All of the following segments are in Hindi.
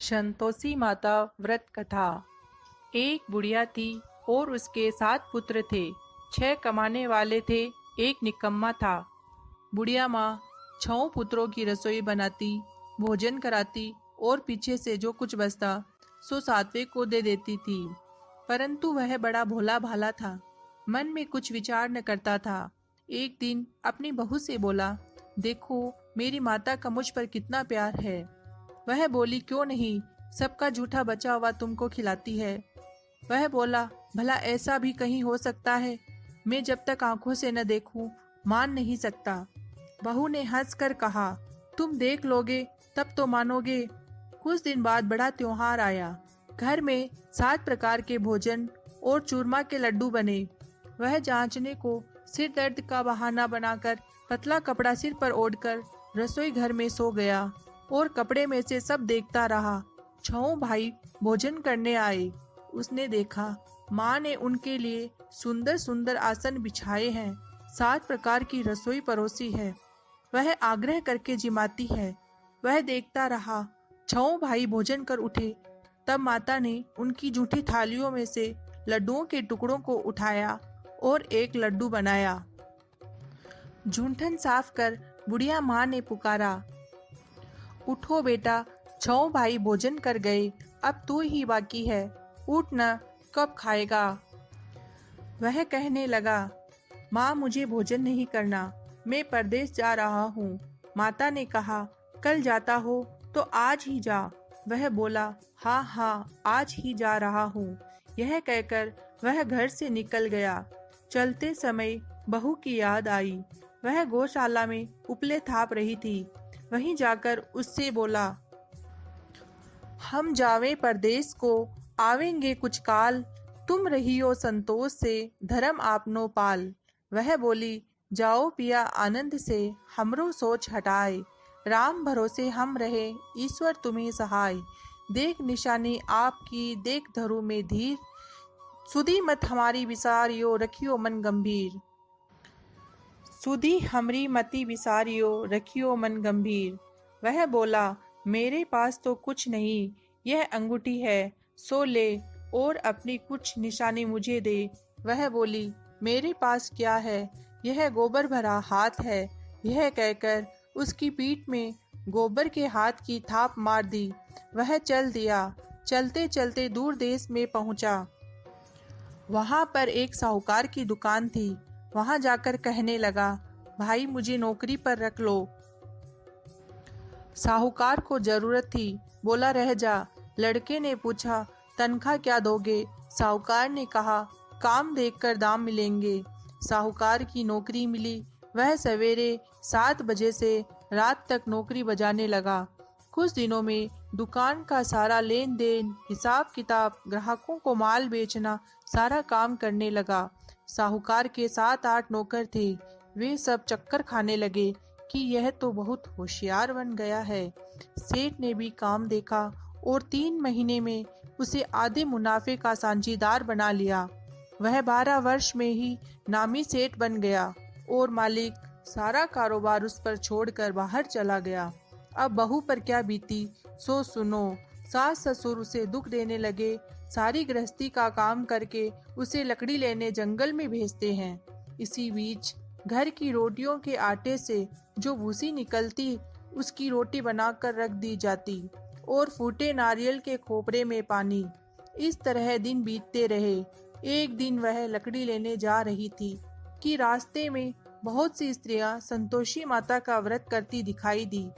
संतोषी माता व्रत कथा। एक बुढ़िया थी और उसके 7 पुत्र थे। 6 कमाने वाले थे, एक निकम्मा था। बुढ़िया माँ 6 पुत्रों की रसोई बनाती, भोजन कराती और पीछे से जो कुछ बचता सो 7वें को दे देती थी। परंतु वह बड़ा भोला भाला था, मन में कुछ विचार न करता था। एक दिन अपनी बहू से बोला, देखो मेरी माता का मुझ पर कितना प्यार है। वह बोली, क्यों नहीं, सबका जूठा बचा हुआ तुमको खिलाती है। वह बोला, भला ऐसा भी कहीं हो सकता है? मैं जब तक आंखों से न देखूं मान नहीं सकता। बहू ने हंसकर कहा, तुम देख लोगे तब तो मानोगे। कुछ दिन बाद बड़ा त्योहार आया। घर में 7 प्रकार के भोजन और चूरमा के लड्डू बने। वह जांचने को सिर दर्द का बहाना बनाकर पतला कपड़ा सिर पर ओढ़कर रसोई घर में सो गया और कपड़े में से सब देखता रहा। 6 भाई भोजन करने आए। उसने देखा माँ ने उनके लिए सुंदर सुंदर आसन बिछाए हैं, 7 प्रकार की रसोई परोसी है। वह आग्रह करके जिमाती है। वह देखता रहा। 6 भाई भोजन कर उठे। तब माता ने उनकी जूठी थालियों में से लड्डुओं के टुकड़ों को उठाया और एक लड्डू बनाया। जूठन साफ कर बुढ़िया माँ ने पुकारा, उठो बेटा, 6 भाई भोजन कर गए, अब तू ही बाकी है, उठ न, कब खाएगा? वह कहने लगा, माँ मुझे भोजन नहीं करना, मैं परदेश जा रहा हूँ। माता ने कहा, कल जाता हो तो आज ही जा। वह बोला, हाँ हाँ आज ही जा रहा हूँ। यह कहकर वह घर से निकल गया। चलते समय बहू की याद आई। वह गौशाला में उपले थाप रही थी। वहीं जाकर उससे बोला, हम जावे परदेश को, आवेंगे कुछ काल, तुम रहियो संतोष से, धर्म आपनो पाल। वह बोली, जाओ पिया आनंद से, हमरो सोच हटाए, राम भरोसे हम रहे, ईश्वर तुम्हें सहाय। देख निशानी आपकी, देख धरु में धीर, सुधी मत हमारी विसारियो, रखियो मन गंभीर। सुधी हमरी मति विसारियो, रखियो मन गंभीर। वह बोला, मेरे पास तो कुछ नहीं, यह अंगूठी है, सो ले और अपनी कुछ निशानी मुझे दे। वह बोली, मेरे पास क्या है, यह गोबर भरा हाथ है। यह कहकर उसकी पीठ में गोबर के हाथ की थाप मार दी। वह चल दिया। चलते चलते दूर देश में पहुंचा। वहां पर एक साहूकार की दुकान थी। वहां जाकर कहने लगा, भाई मुझे नौकरी पर रख लो। साहूकार को जरूरत थी, बोला रह जा। लड़के ने पूछा, तनख्वाह क्या दोगे? साहूकार ने कहा, काम देखकर दाम मिलेंगे। साहूकार की नौकरी मिली। वह सवेरे 7 बजे से रात तक नौकरी बजाने लगा। कुछ दिनों में दुकान का सारा लेन देन, हिसाब किताब, ग्राहकों को माल बेचना, सारा काम करने लगा। साहूकार के 7-8 नौकर थे। वे सब चक्कर खाने लगे कि यह तो बहुत होशियार बन गया है। सेठ ने भी काम देखा और 3 महीने में उसे आधे मुनाफे का साझीदार बना लिया। वह 12 वर्ष में ही नामी सेठ बन गया और मालिक सारा कारोबार उस पर छोड़कर बाहर चला गया। अब बहू पर क्या बीती सो सुनो। सास ससुर उसे दुख देने लगे। सारी गृहस्थी का काम करके उसे लकड़ी लेने जंगल में भेजते हैं। इसी बीच घर की रोटियों के आटे से जो भूसी निकलती, उसकी रोटी बनाकर रख दी जाती और फूटे नारियल के खोपरे में पानी। इस तरह दिन बीतते रहे। एक दिन वह लकड़ी लेने जा रही थी कि रास्ते में बहुत सी स्त्रियां संतोषी माता का व्रत करती दिखाई दी।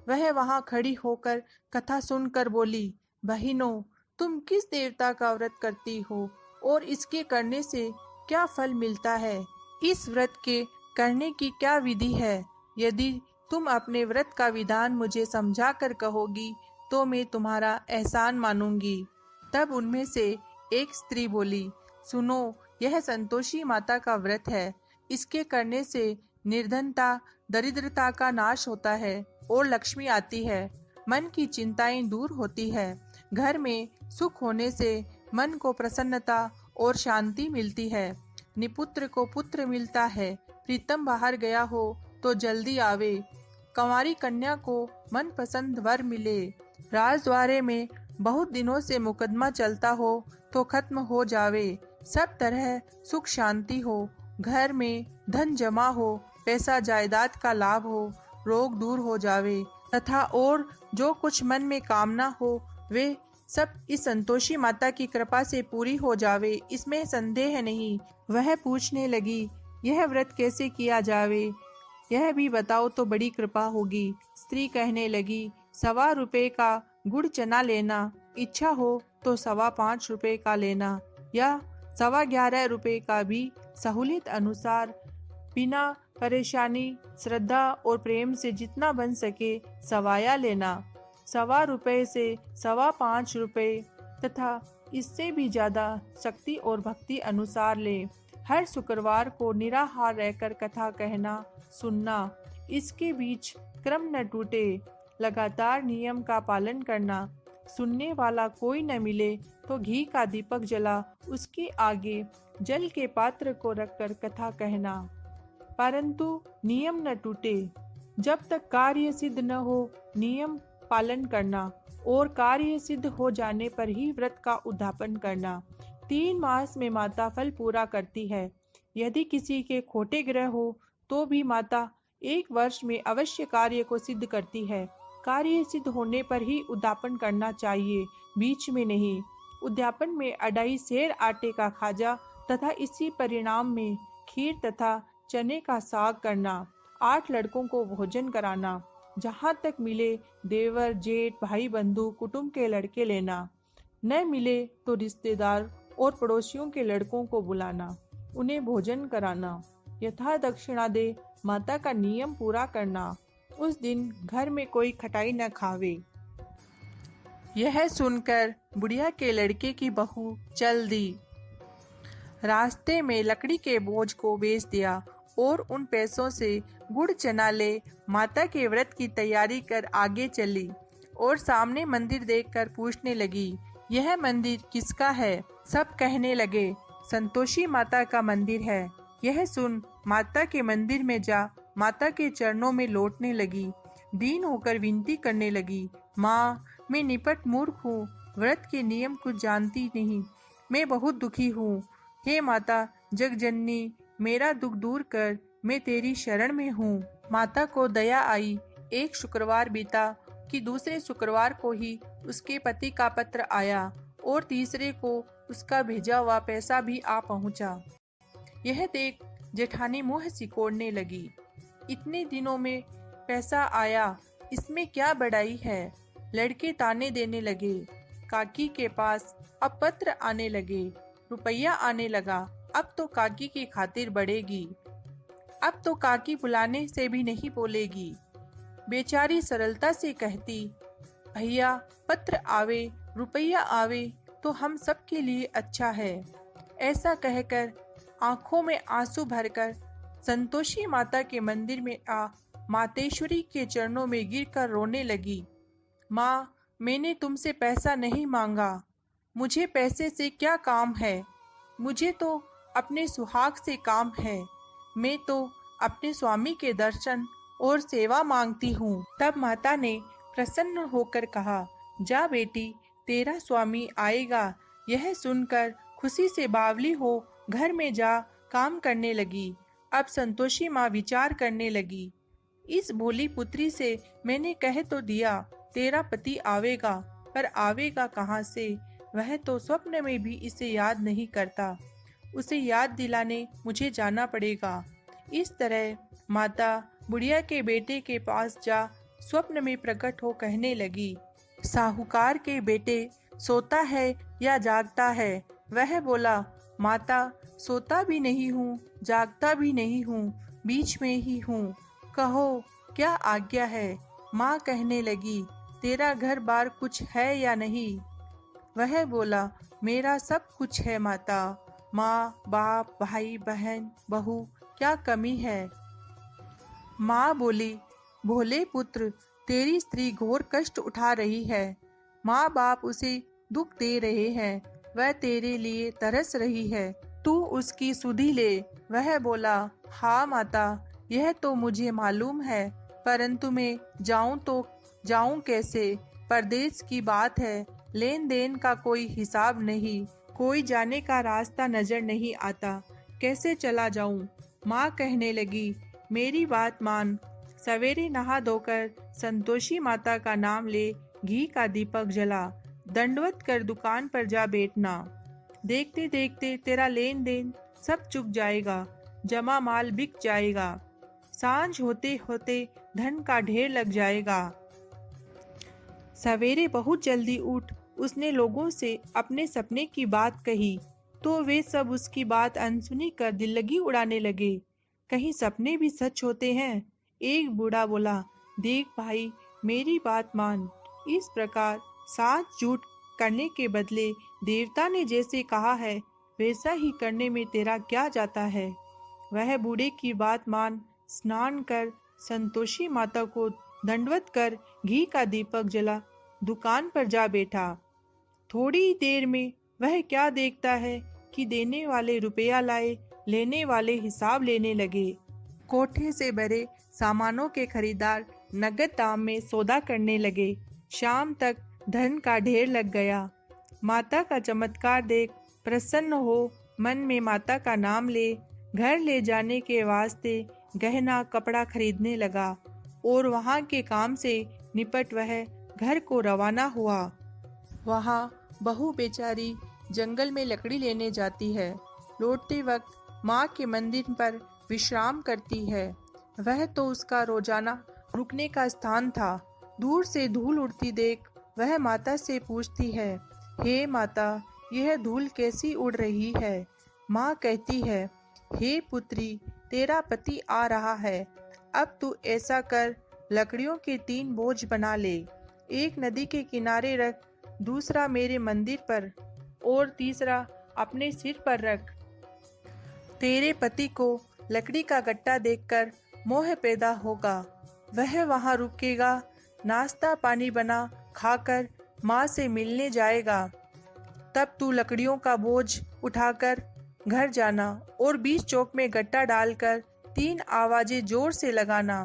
वह वहां खड़ी होकर कथा सुनकर बोली, बहनों, तुम किस देवता का व्रत करती हो और इसके करने से क्या फल मिलता है? इस व्रत के करने की क्या विधि है? यदि तुम अपने व्रत का विधान मुझे समझा कर कहोगी तो मैं तुम्हारा एहसान मानूंगी। तब उनमें से एक स्त्री बोली, सुनो, यह संतोषी माता का व्रत है। इसके करने से निर्धनता, दरिद्रता का नाश होता है और लक्ष्मी आती है। मन की चिंताएं दूर होती है। घर में सुख होने से मन को प्रसन्नता और शांति मिलती है। निपुत्र को पुत्र मिलता है। प्रीतम बाहर गया हो तो जल्दी आवे। कंवारी कन्या को मनपसंद वर मिले। राजद्वारे में बहुत दिनों से मुकदमा चलता हो तो खत्म हो जावे, सब तरह सुख शांति हो, घर में धन जमा हो, पैसा जायदाद का लाभ हो, रोग दूर हो जावे तथा और जो कुछ मन में कामना हो वे सब इस संतोषी माता की कृपा से पूरी हो जावे, इसमें संदेह नहीं। वह पूछने लगी, यह व्रत कैसे किया जावे, यह भी बताओ तो बड़ी कृपा होगी। स्त्री कहने लगी, 1.25 रुपए का गुड़ चना लेना, इच्छा हो तो 5.25 रुपए का लेना या 11.25 रुपए का भी सहूलियत अनुसार, बिना परेशानी, श्रद्धा और प्रेम से जितना बन सके सवाया लेना। 1.25 रुपए से 5.25 रुपए तथा इससे भी ज़्यादा शक्ति और भक्ति अनुसार ले। हर शुक्रवार को निराहार रहकर कथा कहना सुनना, इसके बीच क्रम न टूटे, लगातार नियम का पालन करना। सुनने वाला कोई न मिले तो घी का दीपक जला उसके आगे जल के पात्र को रखकर कथा कहना, परंतु नियम न टूटे। जब तक कार्य सिद्ध न हो नियम पालन करना और कार्य सिद्ध हो जाने पर ही व्रत का उद्यापन करना। 3 मास में माता फल पूरा करती है। यदि किसी के खोटे ग्रह हो तो भी माता 1 वर्ष में अवश्य कार्य को सिद्ध करती है। कार्य सिद्ध होने पर ही उद्यापन करना चाहिए, बीच में नहीं। उद्यापन में अढ़ाई सेर आटे का खाजा तथा इसी परिणाम में खीर तथा चने का साग करना, 8 लड़कों को भोजन कराना, जहाँ तक मिले देवर जेठ भाई बंधु कुटुंब के लड़के लेना, न मिले तो रिश्तेदार और पड़ोसियों के लड़कों को बुलाना, उन्हें भोजन कराना, यथा दक्षिणा दे माता का नियम पूरा करना। उस दिन घर में कोई खटाई न खावे। यह सुनकर बुढ़िया के लड़के की बहू चल दी। रास्ते में लकड़ी के बोझ को बेच दिया और उन पैसों से गुड़ चना ले माता के व्रत की तैयारी कर आगे चली और सामने मंदिर देखकर पूछने लगी, यह मंदिर किसका है? सब कहने लगे, संतोषी माता का मंदिर है। यह सुन माता के मंदिर में जा माता के चरणों में लौटने लगी, दीन होकर विनती करने लगी, माँ मैं निपट मूर्ख हूँ, व्रत के नियम कुछ जानती नहीं, मैं बहुत दुखी हूँ। हे माता जगजननी, मेरा दुख दूर कर, मैं तेरी शरण में हूँ। माता को दया आई। एक शुक्रवार बीता कि दूसरे शुक्रवार को ही उसके पति का पत्र आया और तीसरे को उसका भेजा हुआ पैसा भी आ पहुँचा। यह देख जेठानी मुँह सिकोड़ने लगी, इतने दिनों में पैसा आया, इसमें क्या बड़ाई है? लड़के ताने देने लगे। काकी के पास अब पत्र आने लगे, रुपया आने लगा, अब तो काकी की खातिर बढ़ेगी, अब तो काकी बुलाने से भी नहीं बोलेगी। बेचारी सरलता से कहती, भैया पत्र आवे रुपया आवे तो हम सब के लिए अच्छा है। ऐसा कहकर आंखों में आंसू भरकर संतोषी माता के मंदिर में आ मातेश्वरी के चरणों में गिरकर रोने लगी। माँ, मैंने तुमसे पैसा नहीं मांगा, मुझे पैसे से क्या काम है, मुझे तो अपने सुहाग से काम है, मैं तो अपने स्वामी के दर्शन और सेवा मांगती हूँ। तब माता ने प्रसन्न होकर कहा, जा बेटी, तेरा स्वामी आएगा। यह सुनकर खुशी से बावली हो घर में जा काम करने लगी। अब संतोषी माँ विचार करने लगी, इस भोली पुत्री से मैंने कह तो दिया तेरा पति आवेगा, पर आवेगा कहाँ से? वह तो स्वप्न में भी इसे याद नहीं करता, उसे याद दिलाने मुझे जाना पड़ेगा। इस तरह माता बुढ़िया के बेटे के पास जा स्वप्न में प्रकट हो कहने लगी, साहूकार के बेटे सोता है या जागता है? वह बोला, माता सोता भी नहीं हूँ, जागता भी नहीं हूँ, बीच में ही हूँ, कहो क्या आज्ञा है? माँ कहने लगी, तेरा घर बार कुछ है या नहीं? वह बोला, मेरा सब कुछ है माता, माँ बाप भाई बहन बहू, क्या कमी है? माँ बोली, भोले पुत्र, तेरी स्त्री घोर कष्ट उठा रही है, माँ बाप उसे दुख दे रहे हैं, वह तेरे लिए तरस रही है, तू उसकी सुधि ले। वह बोला, हाँ माता, यह तो मुझे मालूम है, परंतु मैं जाऊं तो जाऊं कैसे? परदेश की बात है, लेन देन का कोई हिसाब नहीं, कोई जाने का रास्ता नजर नहीं आता, कैसे चला जाऊं। माँ कहने लगी, मेरी बात मान, सवेरे नहा धोकर संतोषी माता का नाम ले, घी का दीपक जला, दंडवत कर दुकान पर जा बैठना। देखते देखते तेरा लेन देन सब चुक जाएगा, जमा माल बिक जाएगा, सांझ होते होते धन का ढेर लग जाएगा। सवेरे बहुत जल्दी उठ उसने लोगों से अपने सपने की बात कही, तो वे सब उसकी बात अनसुनी कर दिल लगी उड़ाने लगे। कहीं सपने भी सच होते हैं? एक बूढ़ा बोला, देख भाई, मेरी बात मान, इस प्रकार साथ झूठ करने के बदले देवता ने जैसे कहा है वैसा ही करने में तेरा क्या जाता है। वह बूढ़े की बात मान स्नान कर संतोषी माता को दंडवत कर घी का दीपक जला दुकान पर जा बैठा। थोड़ी देर में वह क्या देखता है कि देने वाले रुपया लाए, लेने वाले हिसाब लेने लगे। कोठे से भरे सामानों के खरीदार नगद दाम में सौदा करने लगे। शाम तक धन का ढेर लग गया। माता का चमत्कार देख प्रसन्न हो मन में माता का नाम ले, घर ले जाने के वास्ते गहना कपड़ा खरीदने लगा और वहाँ के काम से निपट वह घर को रवाना हुआ। वहाँ बहू बेचारी जंगल में लकड़ी लेने जाती है। लौटते वक्त माँ के मंदिर पर विश्राम करती है। वह तो उसका रोजाना रुकने का स्थान था। दूर से धूल उड़ती देख वह माता से पूछती है, हे माता, यह धूल कैसी उड़ रही है? माँ कहती है, हे पुत्री, तेरा पति आ रहा है। अब तू ऐसा कर, लकड़ियों के 3 बोझ बना ले, एक नदी के किनारे रख, दूसरा मेरे मंदिर पर और तीसरा अपने सिर पर रख। तेरे पति को लकड़ी का गट्टा देखकर मोह पैदा होगा, वह वहाँ रुकेगा, नाश्ता पानी बना खाकर माँ से मिलने जाएगा। तब तू लकड़ियों का बोझ उठाकर घर जाना और बीच चौक में गट्टा डालकर 3 आवाजें जोर से लगाना।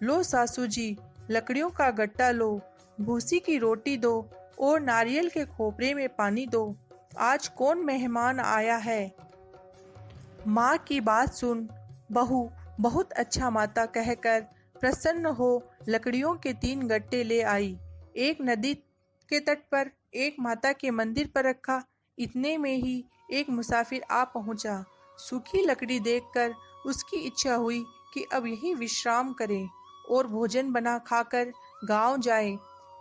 लो सासू जी, लकड़ियों का गट्टा लो, भूसी की रोटी दो और नारियल के खोपरे में पानी दो। आज कौन मेहमान आया है? माँ की बात सुन बहू बहुत अच्छा माता कहकर प्रसन्न हो लकड़ियों के 3 गट्टे ले आई। एक नदी के तट पर, एक माता के मंदिर पर रखा। इतने में ही एक मुसाफिर आ पहुंचा। सूखी लकड़ी देखकर उसकी इच्छा हुई कि अब यहीं विश्राम करे और भोजन बना खाकर गांव जाए।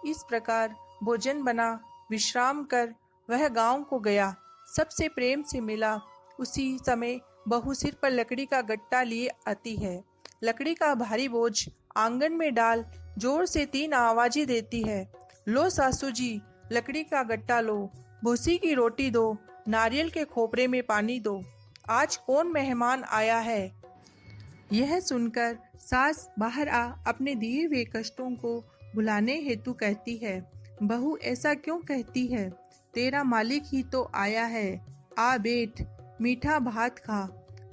इस प्रकार भोजन बना विश्राम कर वह गांव को गया। सबसे प्रेम से मिला। उसी समय बहू सिर पर लकड़ी का गट्टा लिए आती है। लकड़ी का भारी बोझ आंगन में डाल जोर से 3 आवाजें देती है। लो सासू जी, लकड़ी का गट्टा लो, भूसी की रोटी दो, नारियल के खोपरे में पानी दो। आज कौन मेहमान आया है? यह सुनकर सास बाहर आ अपने दिए हुए कष्टों को भुलाने हेतु कहती है, बहू ऐसा क्यों कहती है? तेरा मालिक ही तो आया है। आ बैठ, मीठा भात खा,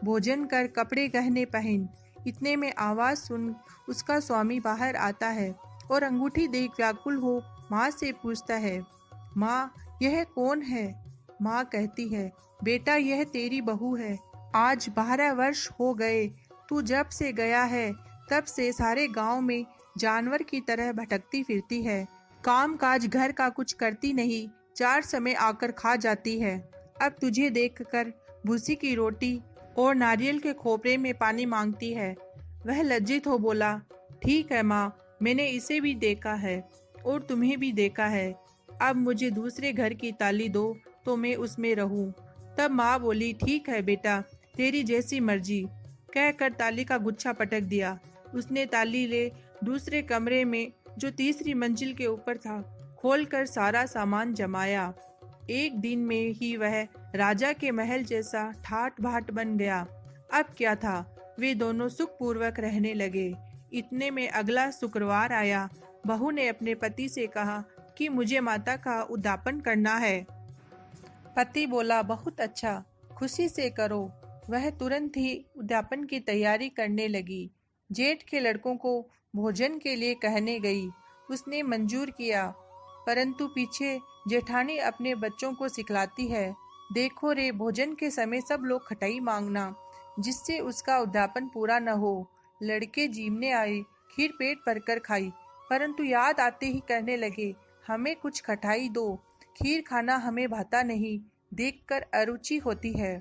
भोजन कर, कपड़े गहने पहन। इतने में आवाज सुन उसका स्वामी बाहर आता है और अंगूठी देख व्याकुल हो माँ से पूछता है, माँ यह कौन है? माँ कहती है, बेटा यह तेरी बहू है। आज 12 वर्ष हो गए। तू जब से गया है तब से सारे गांव में जानवर की तरह भटकती फिरती है। काम काज घर का कुछ करती नहीं, 4 समय आकर खा जाती है। अब तुझे देखकर भूसी की रोटी और नारियल के खोपरे में पानी मांगती है। वह लज्जित हो बोला, ठीक है माँ, मैंने इसे भी देखा है और तुम्हें भी देखा है। अब मुझे दूसरे घर की ताली दो तो मैं उसमें रहूं। तब माँ बोली, ठीक है बेटा, तेरी जैसी मर्जी, कहकर ताली का गुच्छा पटक दिया। उसने ताली ले दूसरे कमरे में जो तीसरी मंजिल के ऊपर था खोलकर सारा सामान जमाया। एक दिन में ही वह राजा के महल जैसा ठाट बाट बन गया। अब क्या था, वे दोनों सुखपूर्वक रहने लगे। इतने में अगला शुक्रवार आया। बहू ने अपने पति से कहा कि मुझे माता का उद्यापन करना है। पति बोला, बहुत अच्छा, खुशी से करो। वह तुरंत ही उद्यापन की तैयारी करने लगी। जेठ के लड़कों को भोजन के लिए कहने गई। उसने मंजूर किया। परंतु पीछे जेठानी अपने बच्चों को सिखलाती है, देखो रे, भोजन के समय सब लोग खटाई मांगना, जिससे उसका उद्यापन पूरा न हो। लड़के जीवने आए, खीर पेट भरकर खाई, परंतु याद आते ही कहने लगे, हमें कुछ खटाई दो, खीर खाना हमें भाता नहीं, देखकर अरुचि होती है।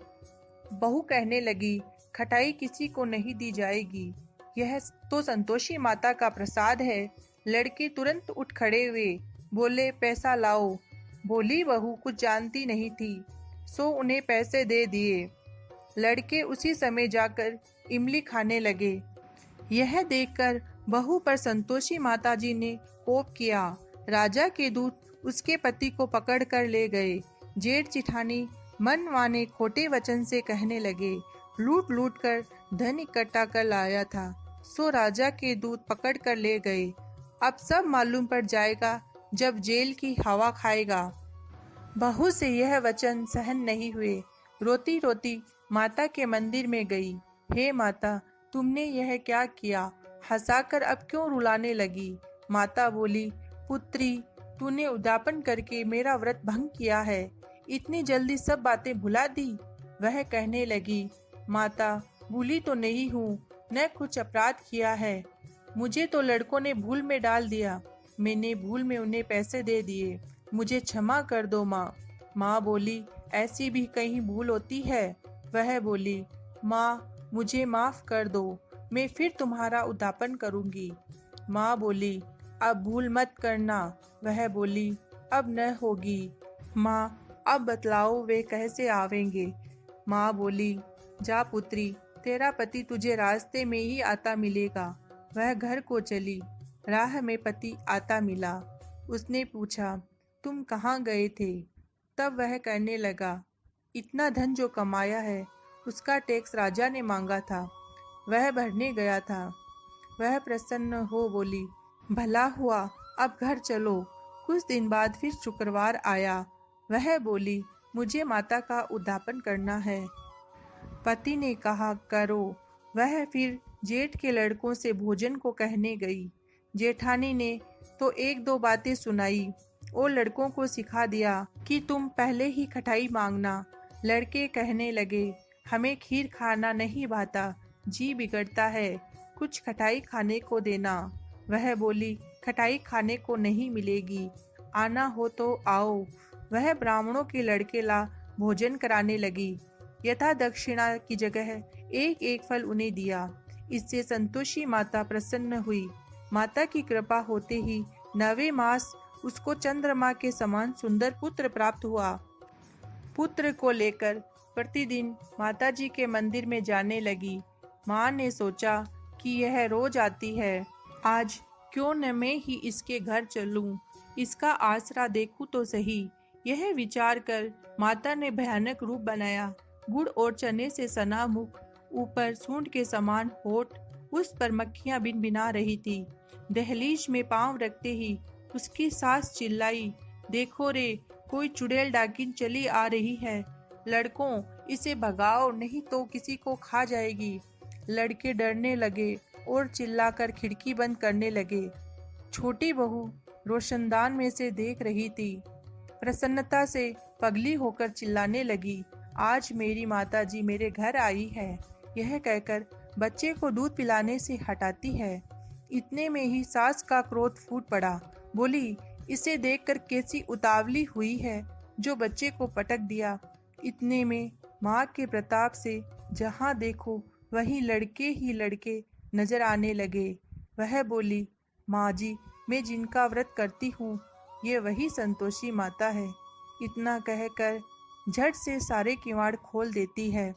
बहू कहने लगी, खटाई किसी को नहीं दी जाएगी, यह तो संतोषी माता का प्रसाद है। लड़के तुरंत उठ खड़े हुए, बोले, पैसा लाओ। बोली बहू कुछ जानती नहीं थी, सो उन्हें पैसे दे दिए। लड़के उसी समय जाकर इमली खाने लगे। यह देखकर बहू पर संतोषी माताजी ने कोप किया। राजा के दूत उसके पति को पकड़ कर ले गए। जेठ जिठानी मन माने खोटे वचन से कहने लगे, लूट लूट कर धन इकट्ठा कर लाया था, सो राजा के दूत पकड़ कर ले गए। अब सब मालूम पड़ जाएगा जब जेल की हवा खाएगा। बहू से यह वचन सहन नहीं हुए। रोती रोती माता के मंदिर में गई। हे माता, तुमने यह क्या किया? हंसाकर अब क्यों रुलाने लगी? माता बोली, पुत्री, तूने उद्यापन करके मेरा व्रत भंग किया है, इतनी जल्दी सब बातें भुला दी। वह कहने लगी, माता, भूली तो नहीं हूँ, न कुछ अपराध किया है, मुझे तो लड़कों ने भूल में डाल दिया, मैंने भूल में उन्हें पैसे दे दिए, मुझे क्षमा कर दो माँ। माँ बोली, ऐसी भी कहीं भूल होती है? वह बोली, माँ, मुझे माफ कर दो, मैं फिर तुम्हारा उद्यापन करूँगी। माँ बोली, अब भूल मत करना। वह बोली, अब न होगी। माँ, अब बतलाओ वे कैसे आवेंगे? माँ बोली, जा पुत्री, तेरा पति तुझे रास्ते में ही आता मिलेगा। वह घर को चली। राह में पति आता मिला। उसने पूछा, तुम कहाँ गए थे? तब वह कहने लगा, इतना धन जो कमाया है उसका टैक्स राजा ने मांगा था, वह भरने गया था। वह प्रसन्न हो बोली, भला हुआ, अब घर चलो। कुछ दिन बाद फिर शुक्रवार आया। वह बोली, मुझे माता का उद्यापन करना है। पति ने कहा, करो। वह फिर जेठ के लड़कों से भोजन को कहने गई। जेठानी ने तो एक दो बातें सुनाई और लड़कों को सिखा दिया कि तुम पहले ही खटाई मांगना। लड़के कहने लगे, हमें खीर खाना नहीं भाता, जी बिगड़ता है, कुछ खटाई खाने को देना। वह बोली, खटाई खाने को नहीं मिलेगी, आना हो तो आओ। वह ब्राह्मणों के लड़के ला भोजन कराने लगी। यथा दक्षिणा की जगह एक एक फल उन्हें दिया। इससे संतोषी माता प्रसन्न हुई। माता की कृपा होते ही 9वें मास उसको चंद्रमा के समान सुंदर पुत्र प्राप्त हुआ। पुत्र को लेकर प्रतिदिन माताजी के मंदिर में जाने लगी। माँ ने सोचा कि यह रोज आती है, आज क्यों न मैं ही इसके घर चलूं, इसका आसरा देखूं तो सही। यह विचार कर माता ने भयानक रूप बनाया। गुड़ और चने से सना मुख, ऊपर सूंड के समान होठ, उस पर मक्खियां भिनभिना रही थी। दहलीज में पांव रखते ही उसकी सास चिल्लाई, देखो रे, कोई चुड़ैल डाकिन चली आ रही है, लड़कों, इसे भगाओ, नहीं तो किसी को खा जाएगी। लड़के डरने लगे और चिल्लाकर खिड़की बंद करने लगे। छोटी बहू रोशनदान में से देख रही थी। प्रसन्नता से पगली होकर चिल्लाने लगी, आज मेरी माताजी मेरे घर आई है। यह कहकर बच्चे को दूध पिलाने से हटाती है। इतने में ही सास का क्रोध फूट पड़ा। बोली, इसे देखकर कैसी उतावली हुई है जो बच्चे को पटक दिया। इतने में माँ के प्रताप से जहाँ देखो वहीं लड़के ही लड़के नजर आने लगे। वह बोली, माँ जी, मैं जिनका व्रत करती हूँ ये वही संतोषी माता है। इतना कहकर झट से सारे किवाड़ खोल देती है।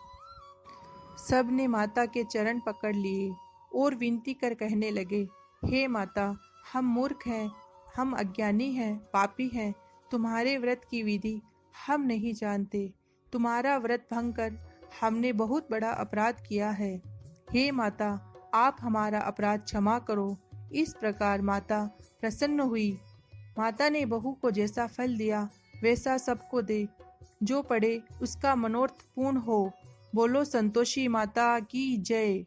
सब ने माता के चरण पकड़ लिए और विनती कर कहने लगे, हे माता, हम मूर्ख हैं, हम अज्ञानी हैं, पापी हैं, तुम्हारे व्रत की विधि हम नहीं जानते। तुम्हारा व्रत भंग कर हमने बहुत बड़ा अपराध किया है। हे माता, आप हमारा अपराध क्षमा करो। इस प्रकार माता प्रसन्न हुई। माता ने बहू को जैसा फल दिया वैसा सबको दे। जो पड़े उसका मनोरथ पूर्ण हो। बोलो संतोषी माता की जय।